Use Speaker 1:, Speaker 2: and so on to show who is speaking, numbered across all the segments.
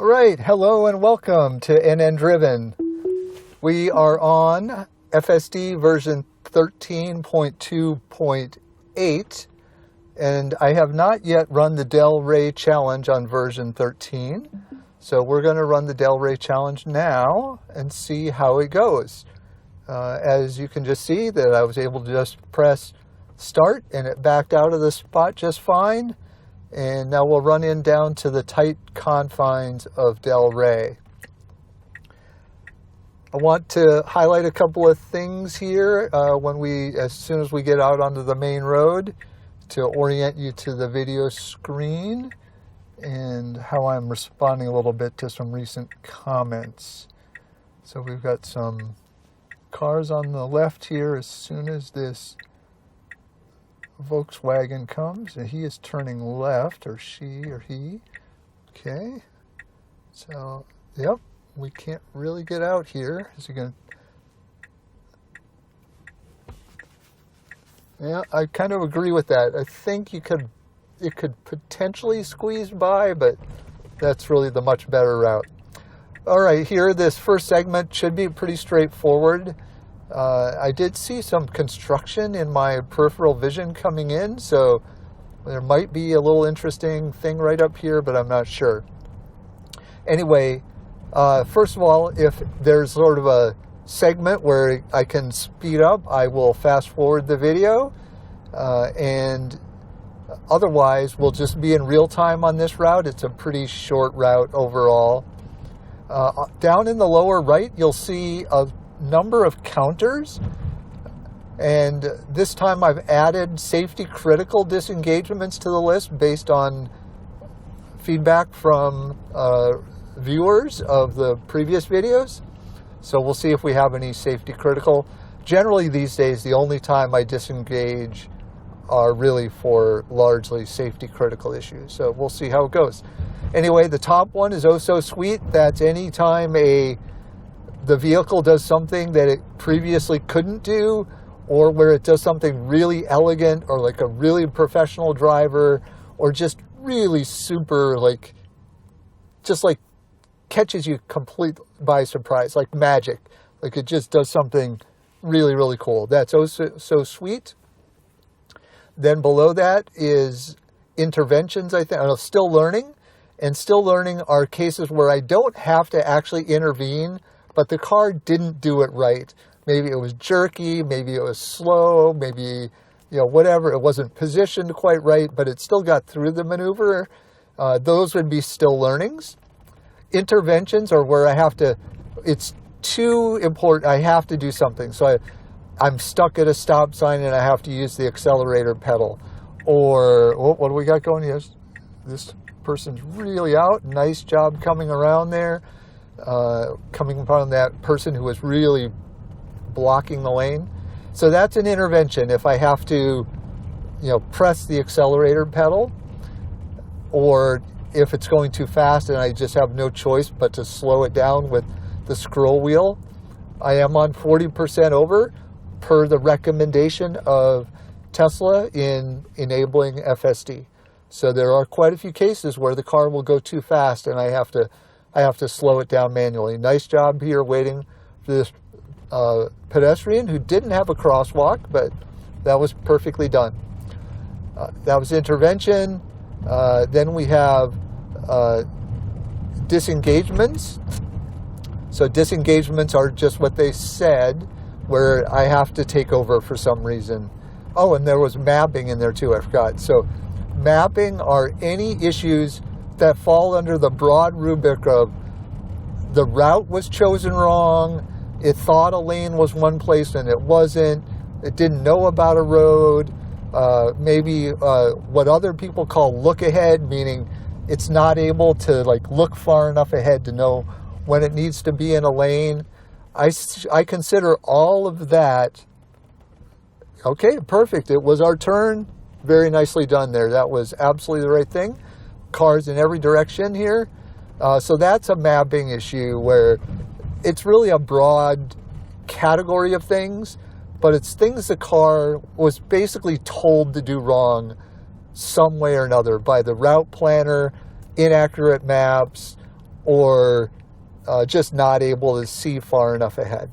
Speaker 1: All right, hello and welcome to NN Driven. We are on FSD version 13.2.8, and I have not yet run the Del Rey challenge on version 13. So we're going to run the Del Rey challenge now and see how it goes. As you can just see that I was able to just press start and it backed out of the spot just fine. And now we'll run in down to the tight confines of Del Rey. I want to highlight a couple of things here as soon as we get out onto the main road to orient you to the video screen and how I'm responding a little bit to some recent comments. So we've got some cars on the left here as soon as this Volkswagen comes, and he is turning left, or she or he. Okay, so yep, we can't really get out here. Is he gonna? Yeah, I kind of agree with that. I think it could potentially squeeze by, but that's really the much better route. All right, here this first segment should be pretty straightforward. I did see some construction in my peripheral vision coming in, so there might be a little interesting thing right up here, but I'm not sure. Anyway, first of all, if there's sort of a segment where I can speed up, I will fast forward the video, and otherwise we'll just be in real time on this route. It's a pretty short route overall. Down in the lower right, you'll see a number of counters, and this time I've added safety critical disengagements to the list based on feedback from viewers of the previous videos. So we'll see if we have any safety critical. Generally these days the only time I disengage are really for largely safety critical issues, so we'll see how it goes. Anyway, the top one is oh so sweet. That's any time the vehicle does something that it previously couldn't do, or where it does something really elegant, or like a really professional driver, or just really super, just catches you complete by surprise, like magic. Like it just does something really, really cool. That's oh so sweet. Then below that is interventions, I think. Still learning. And still learning are cases where I don't have to actually intervene, but the car didn't do it right. Maybe it was jerky, maybe it was slow, maybe, whatever. It wasn't positioned quite right, but it still got through the maneuver. Those would be still learnings. Interventions are where it's too important, I have to do something. So I'm stuck at a stop sign and I have to use the accelerator pedal. Or, what do we got going here? This person's really out. Nice job coming around there. Coming upon that person who was really blocking the lane. So that's an intervention if I have to, press the accelerator pedal, or if it's going too fast and I just have no choice but to slow it down with the scroll wheel. I am on 40% over per the recommendation of Tesla in enabling FSD. So there are quite a few cases where the car will go too fast and I have to slow it down manually. Nice job here waiting for this pedestrian who didn't have a crosswalk, but that was perfectly done. That was intervention. Then we have disengagements. So disengagements are just what they said, where I have to take over for some reason. Oh, and there was mapping in there too, I forgot. So mapping are any issues that fall under the broad rubric of the route was chosen wrong, it thought a lane was one place and it wasn't, it didn't know about a road, maybe what other people call look ahead, meaning it's not able to look far enough ahead to know when it needs to be in a lane. I consider all of that. Okay, perfect. It was our turn. Very nicely done there. That was absolutely the right thing. Cars in every direction here. So that's a mapping issue where it's really a broad category of things, but it's things the car was basically told to do wrong some way or another by the route planner, inaccurate maps, or just not able to see far enough ahead.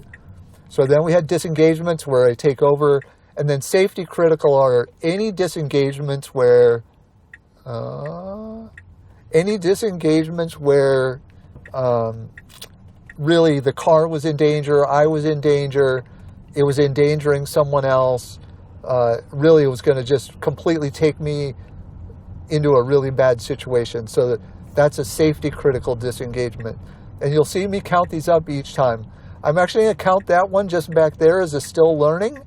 Speaker 1: So then we had disengagements where I take over, and then safety critical are any disengagements where really the car was in danger, I was in danger, it was endangering someone else. Really, it was going to just completely take me into a really bad situation. So that's a safety critical disengagement. And you'll see me count these up each time. I'm actually going to count that one just back there as a still learning.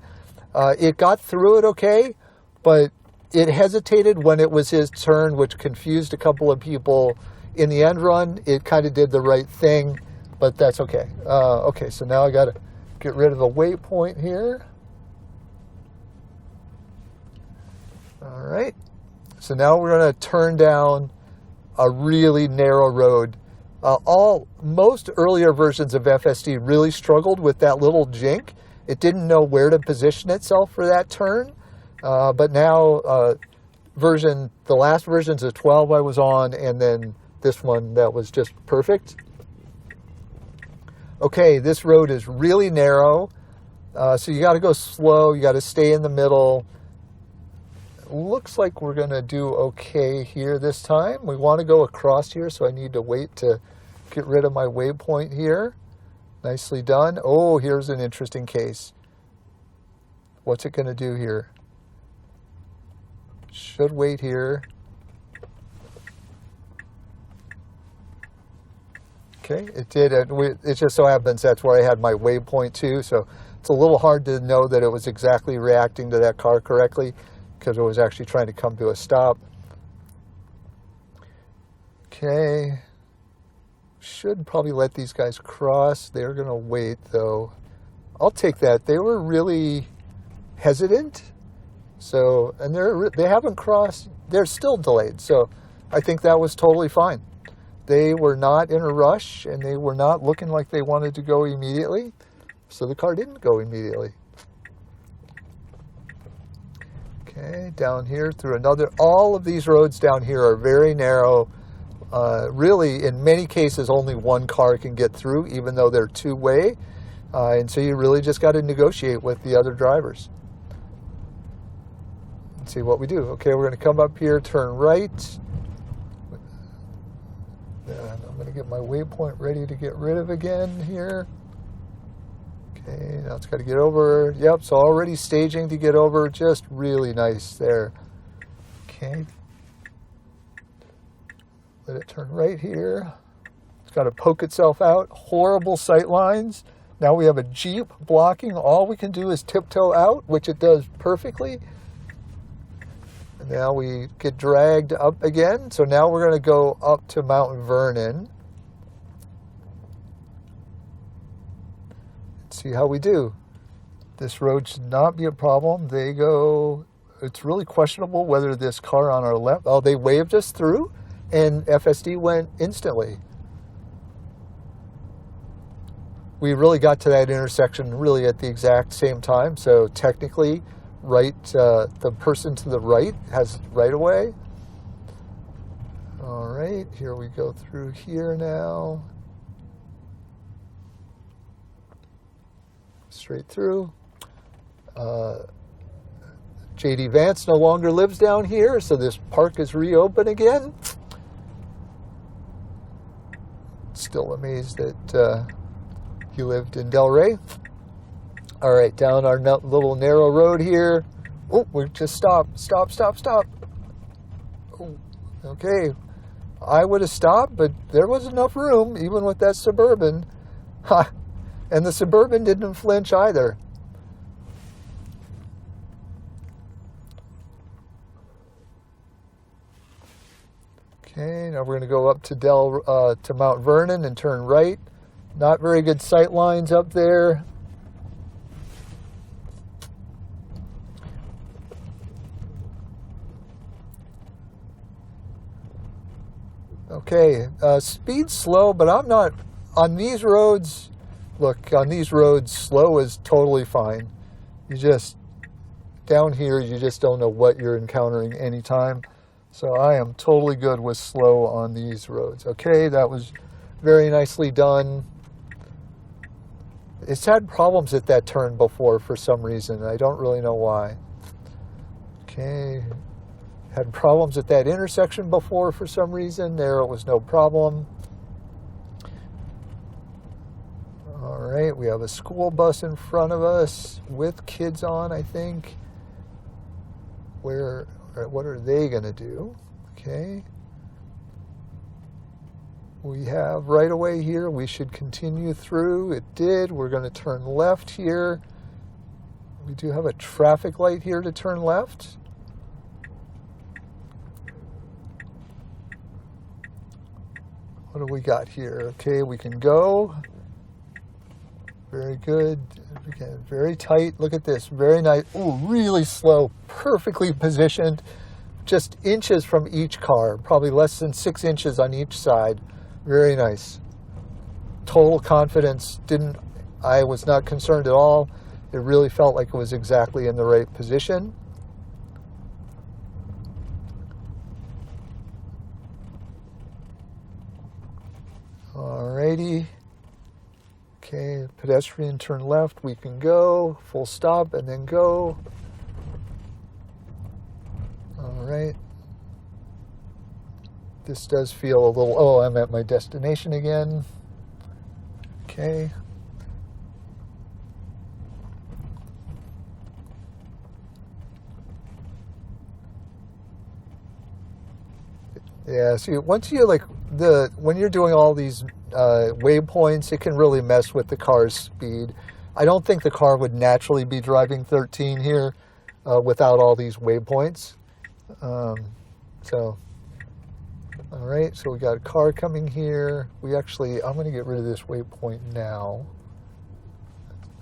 Speaker 1: It got through it okay, but it hesitated when it was his turn, which confused a couple of people. In the end run, it kind of did the right thing, but that's okay. Okay, so now I got to get rid of the waypoint here. All right. So now we're going to turn down a really narrow road. Most earlier versions of FSD really struggled with that little jink. It didn't know where to position itself for that turn. But now, the last versions of 12 I was on, and then this one that was just perfect. Okay, this road is really narrow. So you got to go slow. You got to stay in the middle. Looks like we're going to do okay here this time. We want to go across here, so I need to wait to get rid of my waypoint here. Nicely done. Oh, here's an interesting case. What's it going to do here? Should wait here. Okay, it did. It just so happens that's where I had my waypoint too, so it's a little hard to know that it was exactly reacting to that car correctly, because it was actually trying to come to a stop. Okay. Should probably let these guys cross. They're going to wait, though. I'll take that. They were really hesitant. So, and they haven't crossed. They're still delayed. So I think that was totally fine. They were not in a rush, and they were not looking like they wanted to go immediately. So the car didn't go immediately. Okay, down here through another. All of these roads down here are very narrow. Really, in many cases, only one car can get through, even though they're two-way. And so you really just got to negotiate with the other drivers. Let's see what we do. Okay, we're going to come up here, turn right. And I'm going to get my waypoint ready to get rid of again here. Okay, now it's got to get over. Yep, so already staging to get over. Just really nice there. Okay. Let it turn right here. It's got to poke itself out. Horrible sight lines. Now we have a Jeep blocking. All we can do is tiptoe out, which it does perfectly. And now we get dragged up again. So now we're going to go up to Mount Vernon. See how we do. This road should not be a problem. They go, it's really questionable whether this car on our left, oh, they waved us through, and FSD went instantly. We really got to that intersection really at the exact same time, so technically, the person to the right has right of way. All right, here we go through here now. Straight through. J.D. Vance no longer lives down here, so this park is reopened again. Still amazed that he lived in Delray. All right, down our little narrow road here. Oh, we just stop. Oh, okay, I would have stopped, but there was enough room, even with that Suburban. Ha! And the Suburban didn't flinch either. Okay, now we're going to go up to Mount Vernon and turn right. Not very good sight lines up there. Okay, speed slow, but I'm not on these roads. Look, on these roads, slow is totally fine. You just, down here, you just don't know what you're encountering anytime. So I am totally good with slow on these roads. Okay, that was Very nicely done. It's had problems at that turn before for some reason. I don't really know why. Okay. Had problems at that intersection before for some reason. There it was no problem. All right, we have a school bus in front of us with kids on, I think. What are they going to do? Okay. We have right away here. We should continue through. It did. We're going to turn left here. We do have a traffic light here to turn left. What do we got here? Okay, we can go. Very good. Again, very tight. Look at this. Very nice. Ooh, really slow. Perfectly positioned. Just inches from each car. Probably less than 6 inches on each side. Very nice. Total confidence. I was not concerned at all. It really felt like it was exactly in the right position. Alrighty. Okay, pedestrian turn left, we can go, full stop and then go. All right. This does feel a little, oh, I'm at my destination again. Okay. Yeah, see, once you when you're doing all these waypoints, it can really mess with the car's speed. I don't think the car would naturally be driving 13 here without all these waypoints. All right, so we got a car coming here. I'm going to get rid of this waypoint now.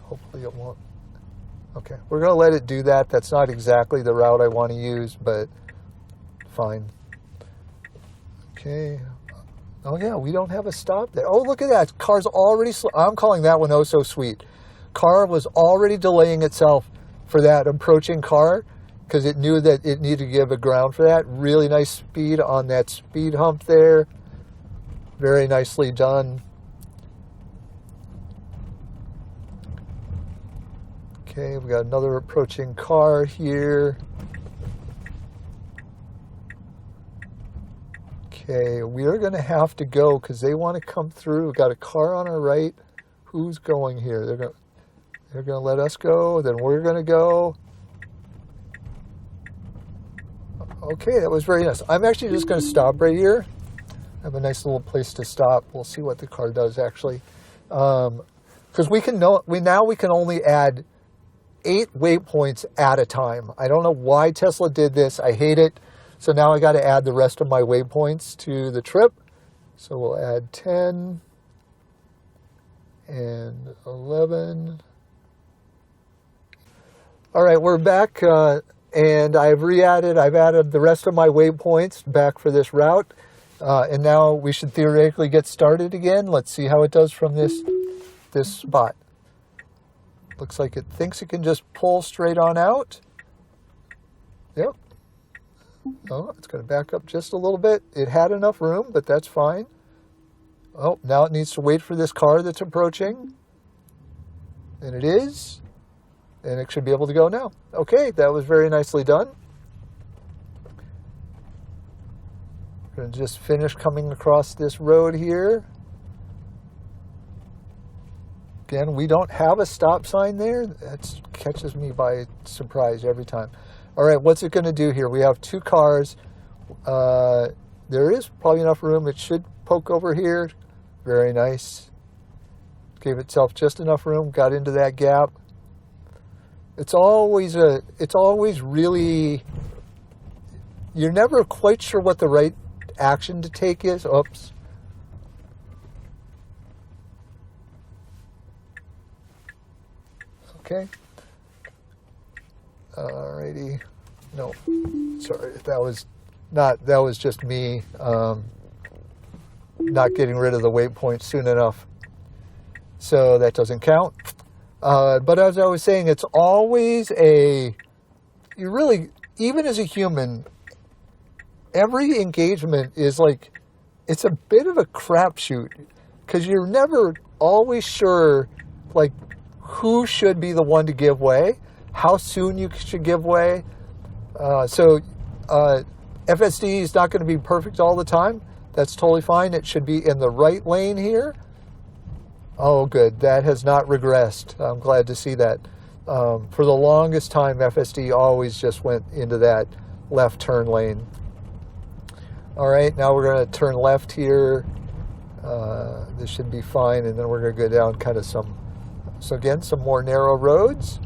Speaker 1: Hopefully it won't. Okay, we're going to let it do that. That's not exactly the route I want to use, but fine. Okay. Oh yeah, we don't have a stop there. Oh, look at that. Car's already I'm calling that one oh so sweet. Car was already delaying itself for that approaching car because it knew that it needed to give a ground for that. Really nice speed on that speed hump there. Very nicely done. Okay, we got another approaching car here. Okay, we are going to have to go because they want to come through. We've got a car on our right. Who's going here? They're going to let us go. Then we're going to go. Okay, that was very nice. I'm actually just going to stop right here. I have a nice little place to stop. We'll see what the car does actually, because we can only add 8 waypoints at a time. I don't know why Tesla did this. I hate it. So now I got to add the rest of my waypoints to the trip. So we'll add 10 and 11. All right, we're back, and I've added the rest of my waypoints back for this route. And now we should theoretically get started again. Let's see how it does from this spot. Looks like it thinks it can just pull straight on out. Yep. Oh, it's going to back up just a little bit. It had enough room, but that's fine. Oh, now it needs to wait for this car that's approaching. And it is. And it should be able to go now. Okay, that was very nicely done. We're going to just finish coming across this road here. Again, we don't have a stop sign there. That catches me by surprise every time. All right, what's it going to do here? We have 2 cars. There is probably enough room. It should poke over here. Very nice. Gave itself just enough room. Got into that gap. It's always really. You're never quite sure what the right action to take is. Oops. Okay. Alrighty. No, sorry. That was just me not getting rid of the waypoint soon enough. So that doesn't count. But as I was saying, it's always even as a human, every engagement is it's a bit of a crapshoot. because you're never always sure, like, who should be the one to give way, how soon you should give way. FSD is not going to be perfect all the time. That's totally fine. It should be in the right lane here. Oh, good. That has not regressed. I'm glad to see that. For the longest time, FSD always just went into that left turn lane. All right, now we're going to turn left here. This should be fine, and then we're going to go down kind of some more narrow roads.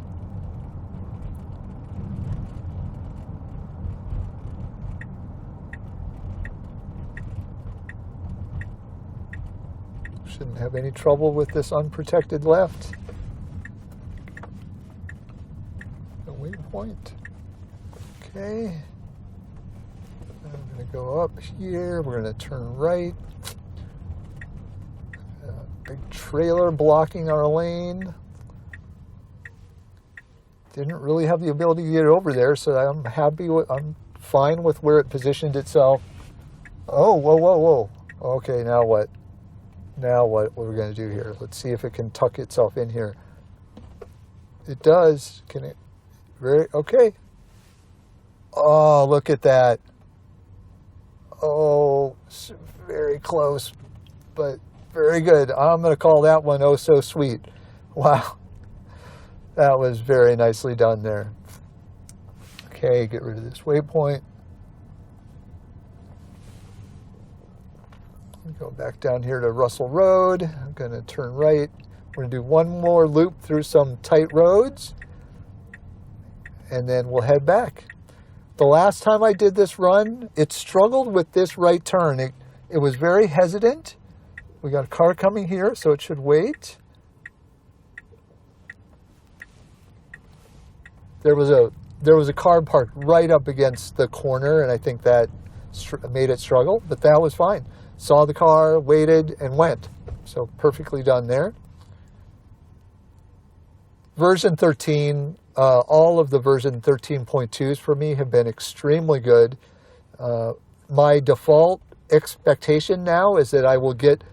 Speaker 1: Shouldn't have any trouble with this unprotected left. The waypoint. Okay. I'm going to go up here. We're going to turn right. Big trailer blocking our lane. Didn't really have the ability to get over there, so I'm fine with where it positioned itself. Oh, whoa. Okay, now what? Now what are we going to do here? Let's see if it can tuck itself in here. It does. Can it? Okay. Oh, look at that. Oh, very close, but very good. I'm going to call that one oh so sweet. Wow. That was very nicely done there. Okay, get rid of this waypoint. Go back down here to Russell Road. I'm going to turn right. We're going to do one more loop through some tight roads, and then we'll head back. The last time I did this run, it struggled with this right turn. It was very hesitant. We got a car coming here, so it should wait. There was a car parked right up against the corner, and I think that made it struggle, but that was fine. Saw the car, waited, and went. So perfectly done there. Version 13, all of the version 13.2s for me have been extremely good. My default expectation now is that I will get,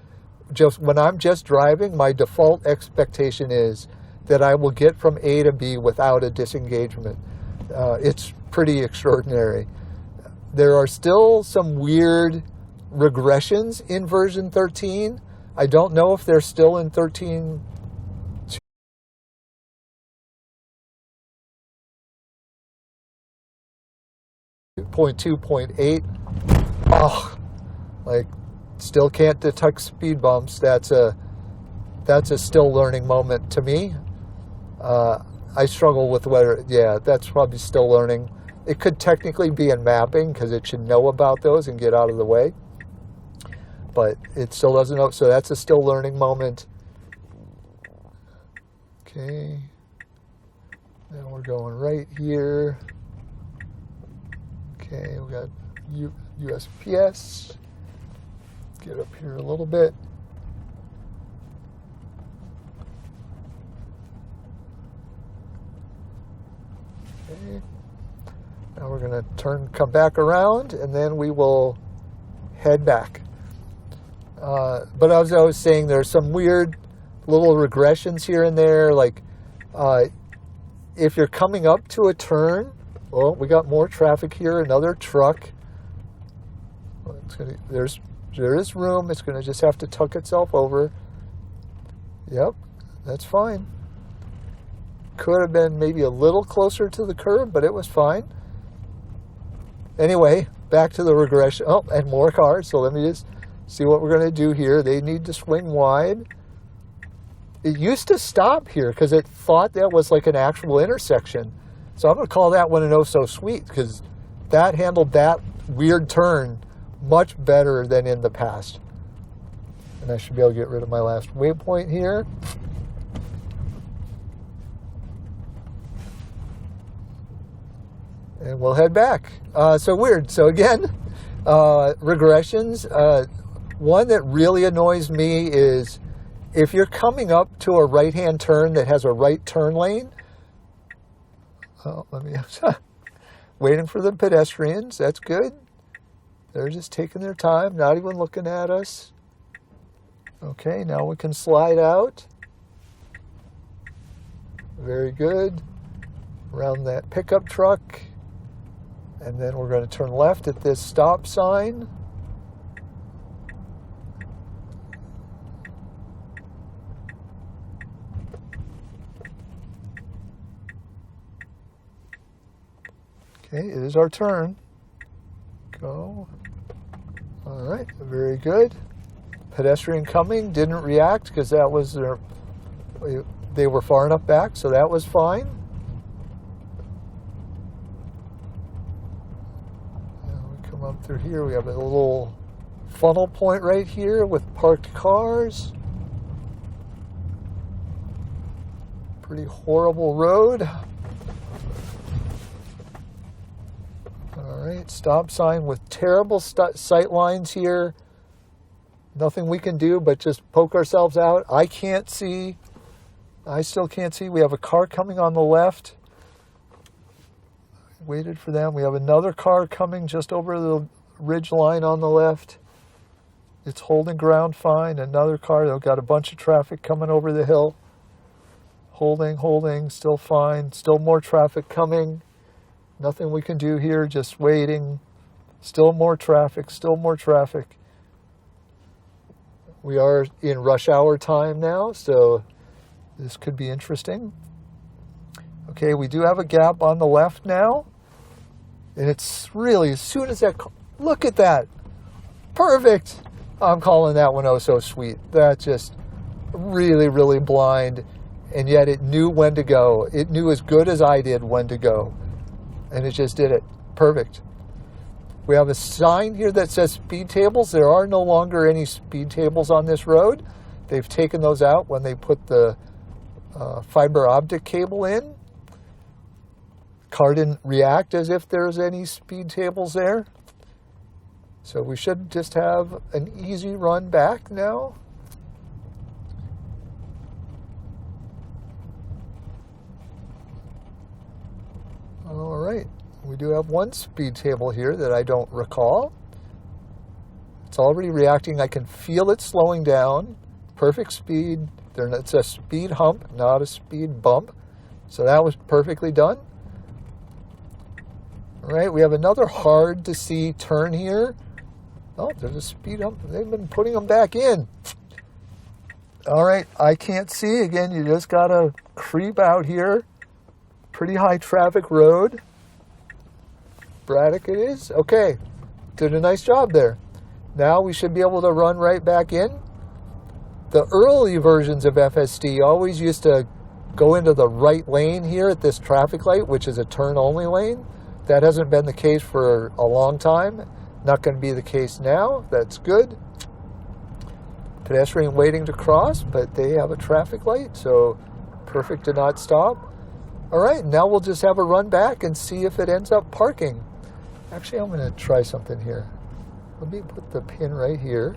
Speaker 1: when I'm just driving, my default expectation is that I will get from A to B without a disengagement. It's pretty extraordinary. There are still some weird regressions in version 13. I don't know if they're still in 13.2.8. Oh, like, still can't detect speed bumps. That's a still learning moment to me. I struggle with whether, yeah, that's probably still learning. It could technically be in mapping because it should know about those and get out of the way. But it still doesn't know, so that's a still learning moment. Okay. Now we're going right here. Okay, we got USPS. Get up here a little bit. Okay. Now we're going to come back around, and then we will head back. But as I was saying, there's some weird little regressions here and there. Like, if you're coming up to a turn, well, we got more traffic here. Another truck. There is room. It's going to just have to tuck itself over. Yep, that's fine. Could have been maybe a little closer to the curb, but it was fine. Anyway, back to the regression. Oh, and more cars. So let me just see what we're going to do here. They need to swing wide. It used to stop here because it thought that was like an actual intersection. So I'm going to call that one an oh so sweet because that handled that weird turn much better than in the past. And I should be able to get rid of my last waypoint here. And we'll head back. So weird. So again, regressions. One that really annoys me is if you're coming up to a right-hand turn that has a right turn lane. Oh, waiting for the pedestrians. That's good. They're just taking their time, not even looking at us. Okay, now we can slide out. Very good. Around that pickup truck. And then we're going to turn left at this stop sign. Okay, it is our turn. Go. All right, very good. Pedestrian coming, didn't react because that was they were far enough back, so that was fine. Now we come up through here, we have a little funnel point right here with parked cars. Pretty horrible road. All right, stop sign with terrible sight lines here. Nothing we can do but just poke ourselves out. I can't see. I still can't see. We have a car coming on the left. Waited for them. We have another car coming just over the ridge line on the left. It's holding ground fine. Another car. They've got a bunch of traffic coming over the hill. Holding, still fine. Still more traffic coming. Nothing we can do here, just waiting. Still more traffic, still more traffic. We are in rush hour time now, so this could be interesting. Okay, we do have a gap on the left now. And it's really, as soon as that, look at that. Perfect. I'm calling that one oh so sweet. That just really, really blind. And yet it knew when to go. It knew as good as I did when to go. And it just did it. Perfect. We have a sign here that says speed tables. There are no longer any speed tables on this road. They've taken those out when they put the fiber optic cable in. Car didn't react as if there's any speed tables there. So we should just have an easy run back now. All right, we do have one speed table here that I don't recall. It's already reacting. I can feel it slowing down. Perfect speed. It's a speed hump, not a speed bump. So that was perfectly done. All right, we have another hard to see turn here. Oh, there's a speed hump. They've been putting them back in. All right, I can't see. Again, you just got to creep out here. Pretty high traffic road. Braddock it is. Okay, did a nice job there. Now we should be able to run right back in. The early versions of FSD always used to go into the right lane here at this traffic light, which is a turn-only lane. That hasn't been the case for a long time. Not going to be the case now. That's good. Pedestrian waiting to cross, but they have a traffic light, so perfect to not stop. All right, now we'll just have a run back and see if it ends up parking. Actually, I'm going to try something here. Let me put the pin right here.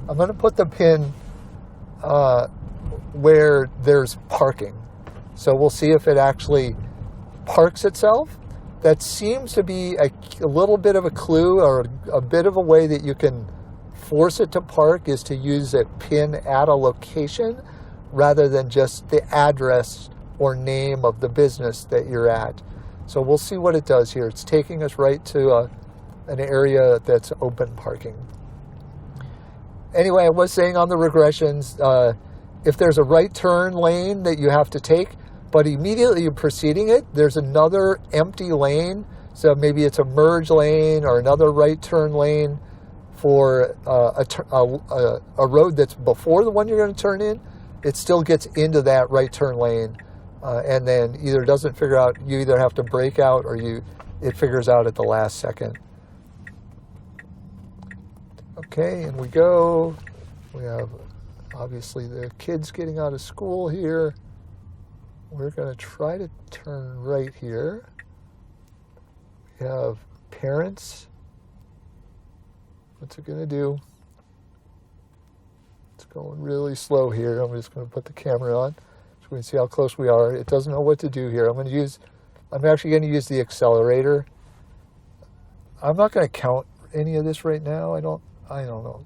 Speaker 1: I'm going to put the pin where there's parking. So we'll see if it actually parks itself. That seems to be a little bit of a clue, or a bit of a way that you can force it to park, is to use a pin at a location rather than just the address or name of the business that you're at. So we'll see what it does here. It's taking us right to an area that's open parking. Anyway, I was saying on the regressions, if there's a right turn lane that you have to take, but immediately preceding it, there's another empty lane. So maybe it's a merge lane or another right turn lane for a road that's before the one you're going to turn in. It still gets into that right turn lane, and then either doesn't figure out, you either have to brake out or it figures out at the last second. Okay, and we go. We have obviously the kids getting out of school here. We're going to try to turn right here. We have parents. What's it going to do? It's going really slow here. I'm just going to put the camera on so we can see how close we are. It doesn't know what to do here. I'm actually going to use the accelerator I'm not going to count any of this right now. I don't know.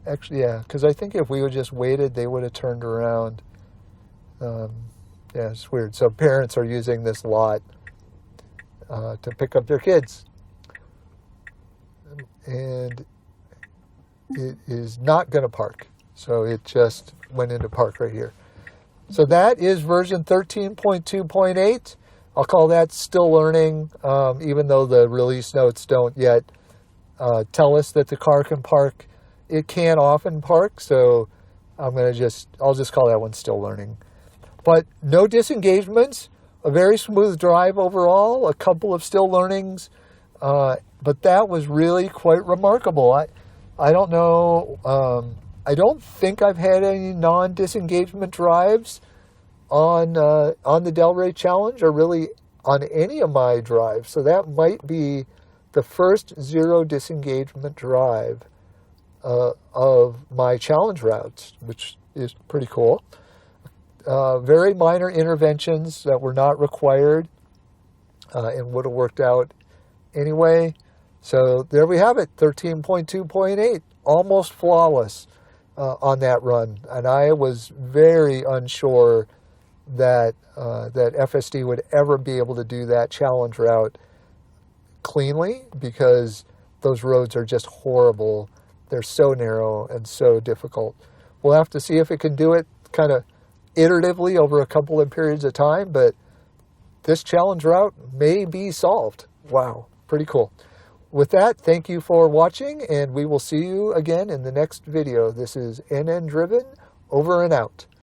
Speaker 1: Actually, yeah, because I think if we would just waited, they would have turned around. Yeah, it's weird. So parents are using this lot to pick up their kids. And it is not going to park. So it just went into park right here. So that is version 13.2.8. I'll call that still learning, even though the release notes don't yet tell us that the car can park. It can often park, so I'll just call that one still learning. But no disengagements, a very smooth drive overall, a couple of still learnings, but that was really quite remarkable. I don't know, I don't think I've had any non-disengagement drives on the Delray Challenge, or really on any of my drives. So that might be the first zero disengagement drive of my challenge routes, which is pretty cool. Very minor interventions that were not required and would have worked out anyway. So there we have it, 13.2.8, almost flawless on that run. And I was very unsure that FSD would ever be able to do that challenge route cleanly, because those roads are just horrible. They're so narrow and so difficult. We'll have to see if it can do it kind of iteratively over a couple of periods of time, but this challenge route may be solved. Wow, pretty cool. With that, thank you for watching, and we will see you again in the next video. This is NN Driven, over and out.